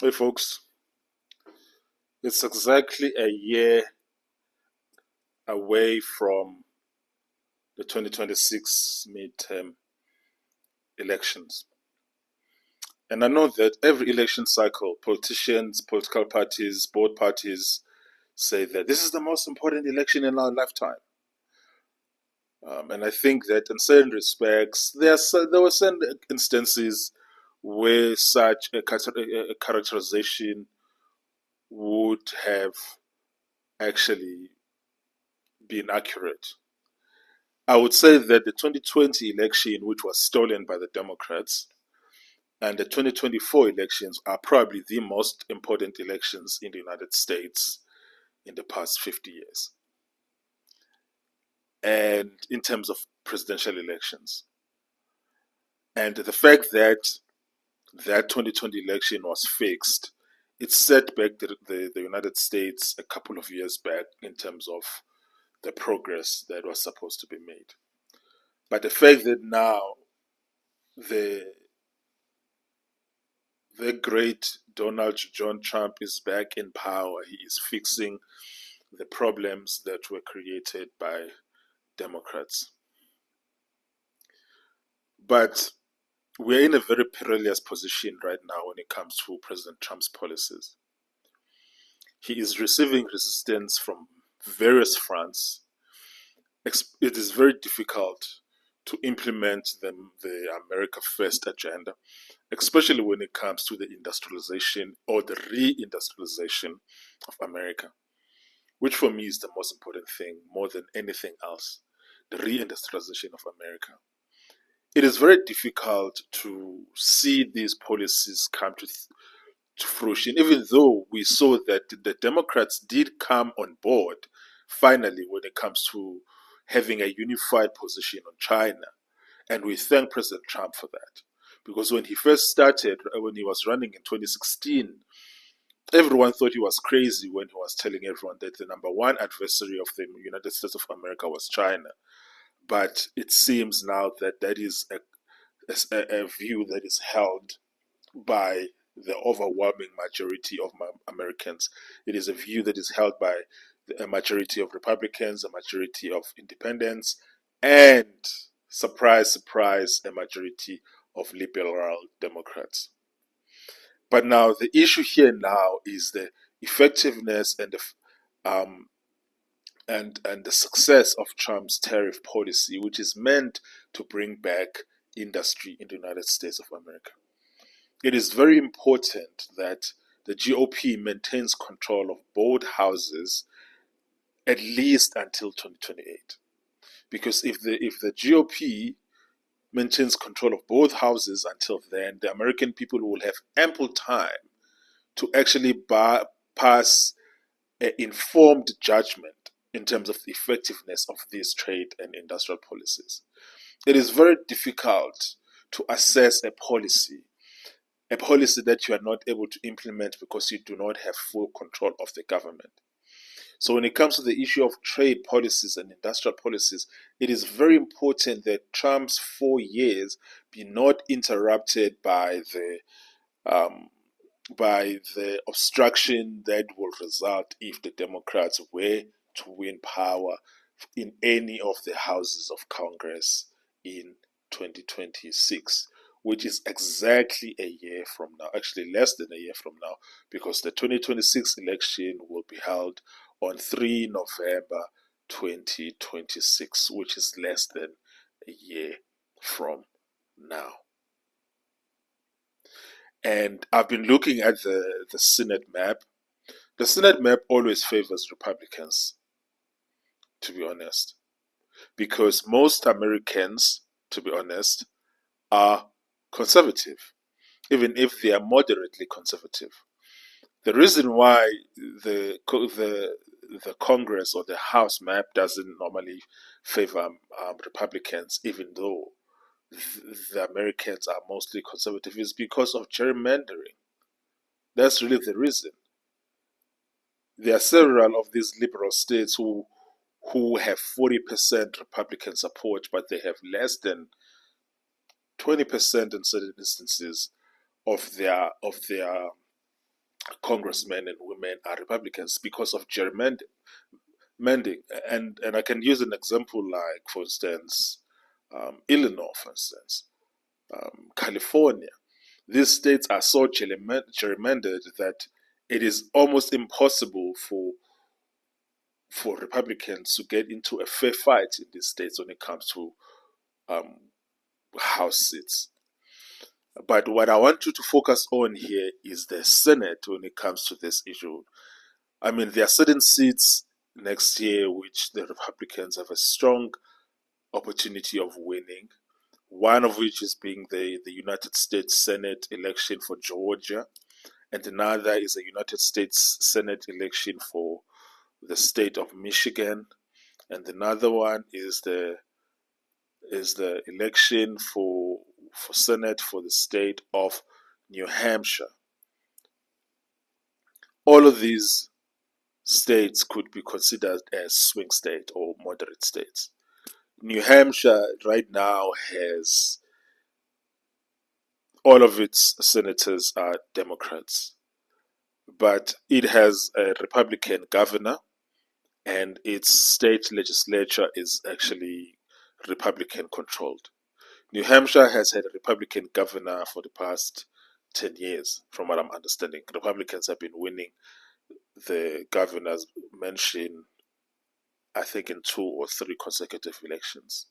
Hey folks, it's exactly a year away from the 2026 midterm elections. And I know that every election cycle, politicians, political parties, both parties say that this is the most important election in our lifetime. And I think that in certain respects, there were certain instances where such a characterization would have actually been accurate. I would say that the 2020 election, which was stolen by the Democrats, and the 2024 elections are probably the most important elections in the United States in the past 50 years. And in terms of presidential elections. And the fact that that 2020 election was fixed, it set back the United States a couple of years back in terms of the progress that was supposed to be made. But the fact that now the great Donald John Trump is back in power, he is fixing the problems that were created by Democrats. But we're in a very perilous position right now when it comes to President Trump's policies. He is receiving resistance from various fronts. It is very difficult to implement the America First agenda, especially when it comes to the industrialization or the reindustrialization of America, which for me is the most important thing more than anything else, the reindustrialization of America. It is very difficult to see these policies come to fruition, even though we saw that the Democrats did come on board finally when it comes to having a unified position on China. And we thank President Trump for that. Because when he first started, when he was running in 2016, everyone thought he was crazy when he was telling everyone that the number one adversary of the United States of America was China. But it seems now that that is a view that is held by the overwhelming majority of Americans. It is a view that is held by a majority of Republicans, a majority of independents, and surprise, surprise, a majority of liberal Democrats. But now the issue here now is the effectiveness and the success of Trump's tariff policy, which is meant to bring back industry in the United States of America. It is very important that the GOP maintains control of both houses at least until 2028. Because if the GOP maintains control of both houses until then, the American people will have ample time to actually pass an informed judgment in terms of the effectiveness of these trade and industrial policies. It is very difficult to assess a policy that you are not able to implement because you do not have full control of the government. So when it comes to the issue of trade policies and industrial policies, it is very important that Trump's 4 years be not interrupted by the obstruction that will result if the Democrats were to win power in any of the houses of Congress in 2026, which is exactly a year from now, actually less than a year from now, because the 2026 election will be held on 3 November 2026, which is less than a year from now. And I've been looking at the Senate map. The Senate map always favors Republicans, to be honest, because most Americans, to be honest, are conservative, even if they are moderately conservative. The reason why the Congress or the House map doesn't normally favor Republicans, even though the Americans are mostly conservative, is because of gerrymandering. That's really the reason. There are several of these liberal states who have 40% Republican support, but they have less than 20% in certain instances of their congressmen and women are Republicans because of gerrymandering. And I can use an example like, for instance, Illinois, for instance, California. These states are so gerrymandered that it is almost impossible for Republicans to get into a fair fight in these states when it comes to um, House seats. But what I want you to focus on here is the Senate when it comes to this issue. I mean, there are certain seats next year which the Republicans have a strong opportunity of winning. One of which is being the United States Senate election for Georgia, and another is a United States Senate election for the state of Michigan, and another one is the election for Senate for the state of New Hampshire. All of these states could be considered as swing state or moderate states. New Hampshire right now has all of its senators are Democrats, but it has a Republican governor, and its state legislature is actually Republican controlled. New Hampshire has had a Republican governor for the past 10 years, from what I'm understanding. Republicans have been winning the governor's mansion, I think, in 2 or 3 consecutive elections.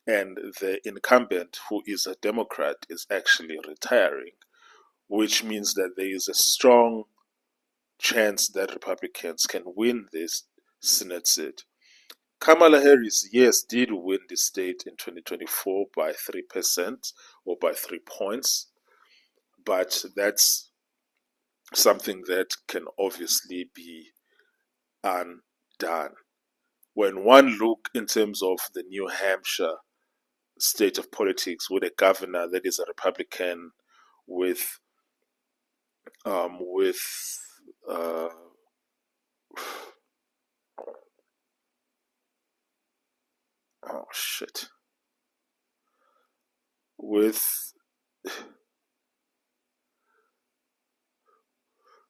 And the incumbent, who is a Democrat, is actually retiring, which means that there is a strong chance that Republicans can win this Senate seat. Kamala Harris, yes, did win the state in 2024 by 3% or by 3 points, but that's something that can obviously be undone. When one look in terms of the New Hampshire state of politics with a governor that is a Republican with with oh shit with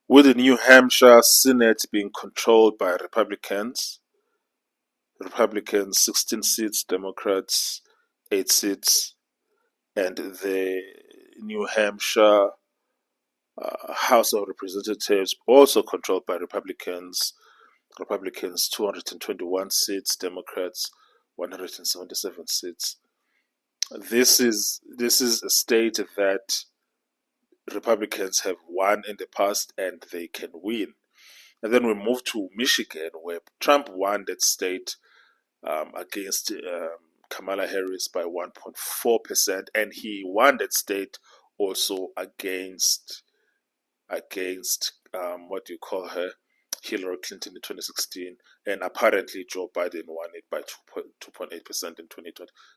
the New Hampshire Senate being controlled by Republicans 16 seats, Democrats 8 seats, and the New Hampshire House of Representatives also controlled by Republicans 221 seats, Democrats 177 seats. This is a state that Republicans have won in the past and they can win. And then we move to Michigan, where Trump won that state against Kamala Harris by 1.4%, and he won that state also against what do you call her, Hillary Clinton in 2016, and apparently Joe Biden won it by 2.8% in 2020,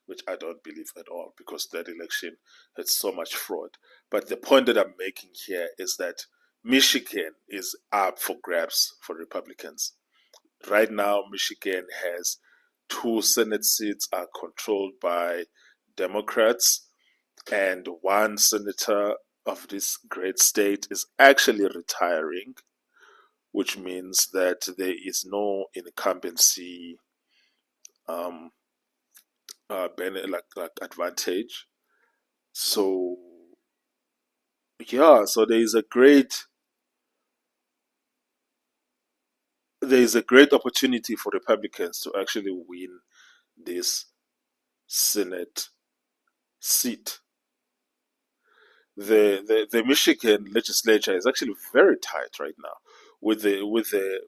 which I don't believe at all because that election had so much fraud. But the point that I'm making here is that Michigan is up for grabs for Republicans. Right now, Michigan has 2 Senate seats are controlled by Democrats, and one senator of this great state is actually retiring, which means that there is no incumbency um, like advantage. So yeah, so there is a great opportunity for Republicans to actually win this Senate seat. The Michigan legislature is actually very tight right now, with the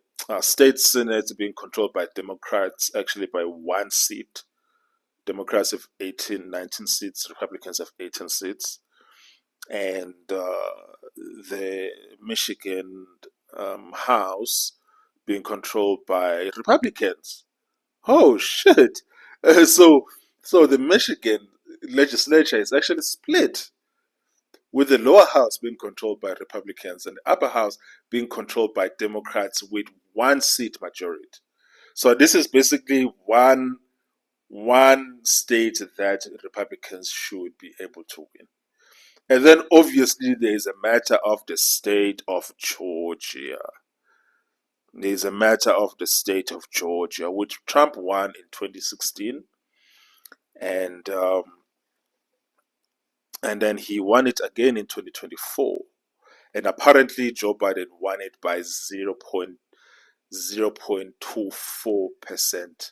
state senate being controlled by Democrats actually by 1 seat. Democrats have 18, 19 seats. Republicans have 18 seats, and the Michigan House being controlled by Republicans. Oh shit! So the Michigan legislature is actually split, with the lower house being controlled by Republicans and the upper house being controlled by Democrats with 1 seat majority. So this is basically one state that Republicans should be able to win. And then obviously there is a matter of the state of Georgia. There's a matter of the state of Georgia, which Trump won in 2016, and then he won it again in 2024. And apparently Joe Biden won it by 0.024%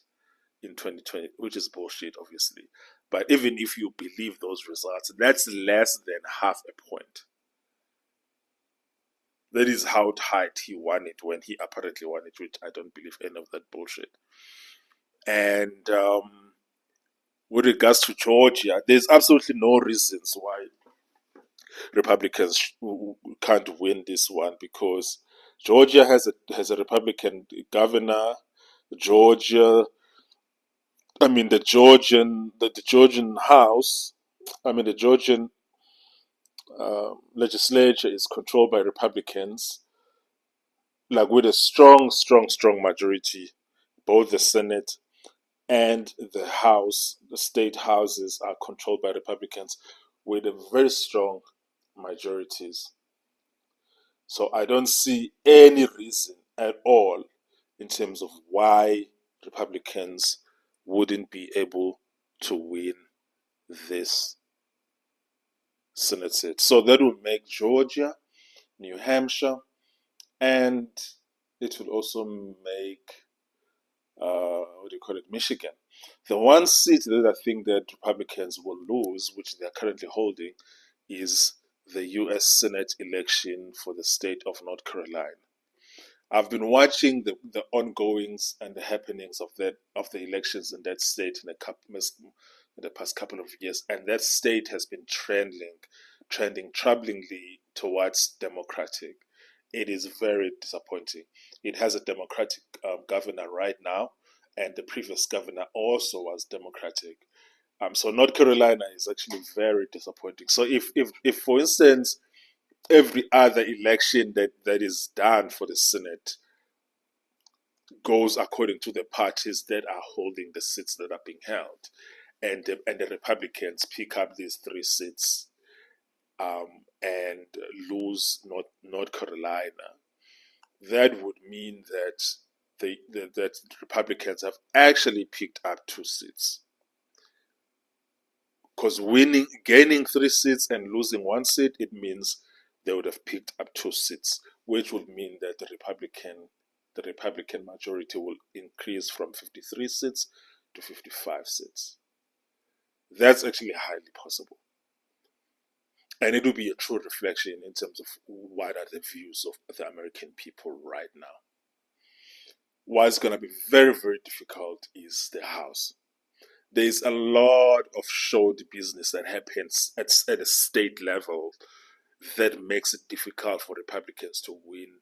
in 2020, which is bullshit, obviously. But even if you believe those results, that's less than half a point. That is how tight he won it when he apparently won it, which I don't believe any of that bullshit. And with regards to Georgia, there's absolutely no reasons why Republicans can't win this one, because Georgia has a Republican governor. Georgia, the Georgian House, the Georgian legislature is controlled by Republicans, like with a strong, strong, strong majority. Both the Senate and the House, the state houses, are controlled by Republicans with a very strong majorities. So I don't see any reason at all in terms of why Republicans wouldn't be able to win this Senate seat. So that will make Georgia, New Hampshire, and it will also make Michigan. The one seat that I think that Republicans will lose, which they are currently holding, is the U.S. Senate election for the state of North Carolina. I've been watching the ongoings and the happenings of the elections in that state in the past couple of years, and that state has been trending troublingly towards Democratic. It is very disappointing. It has a Democratic governor right now, and the previous governor also was Democratic. So North Carolina is actually very disappointing. So if for instance, every other election that is done for the Senate goes according to the parties that are holding the seats that are being held, and the Republicans pick up these 3 seats and lose North Carolina, that would mean that that Republicans have actually picked up 2 seats. Because gaining 3 seats and losing 1 seat, it means they would have picked up 2 seats, which would mean that the Republican majority will increase from 53 seats to 55 seats. That's actually highly possible. And it will be a true reflection in terms of what are the views of the American people right now. What's going to be very, very difficult is the House. There's a lot of showed business that happens at a state level that makes it difficult for Republicans to win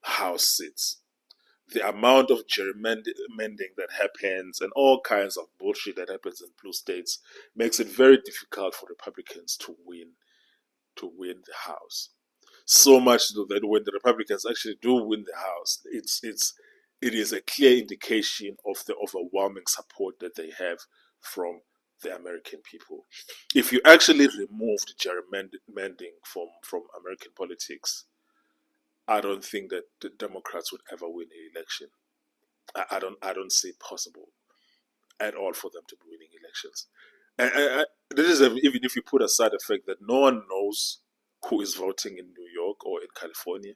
House seats. The amount of gerrymandering that happens and all kinds of bullshit that happens in blue states makes it very difficult for Republicans to win the House. So much so that when the Republicans actually do win the House, it is a clear indication of the overwhelming support that they have from the American people. If you actually removed gerrymandering from American politics, I don't think that the Democrats would ever win an election. I don't see it possible at all for them to be winning elections. And this is even if you put aside the fact that no one knows who is voting in New York or in California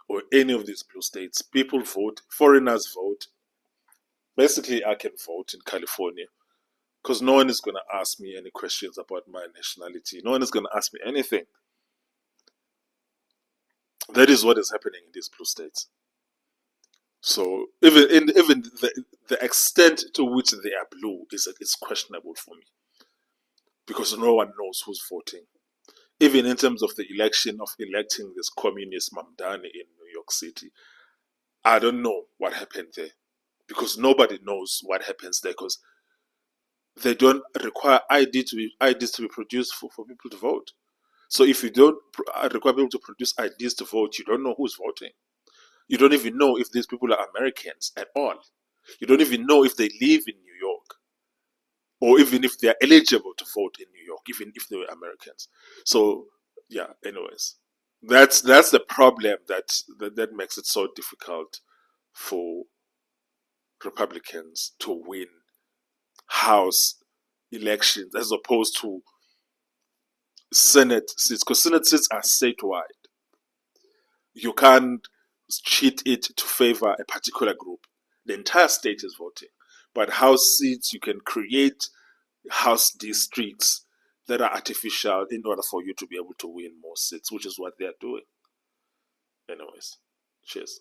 or any of these blue states. People vote, foreigners vote. Basically, I can vote in California because no one is going to ask me any questions about my nationality. No one is going to ask me anything. That is what is happening in these blue states. So even the extent to which they are blue is questionable for me, because no one knows who's voting. Even in terms of the election of electing this communist Mamdani in New York City, I don't know what happened there, because nobody knows what happens there, because they don't require IDs to be produced for people to vote. So if you don't require people to produce IDs to vote, you don't know who's voting. You don't even know if these people are Americans at all. You don't even know if they live in New York, or even if they are eligible to vote in New York. bloc, even if they were Americans. So yeah, anyways, that's the problem that makes it so difficult for Republicans to win House elections as opposed to Senate seats, because Senate seats are statewide. You can't cheat it to favor a particular group. The entire state is voting. But House seats, you can create House districts that are artificial in order for you to be able to win more seats, which is what they are doing. Anyways, cheers.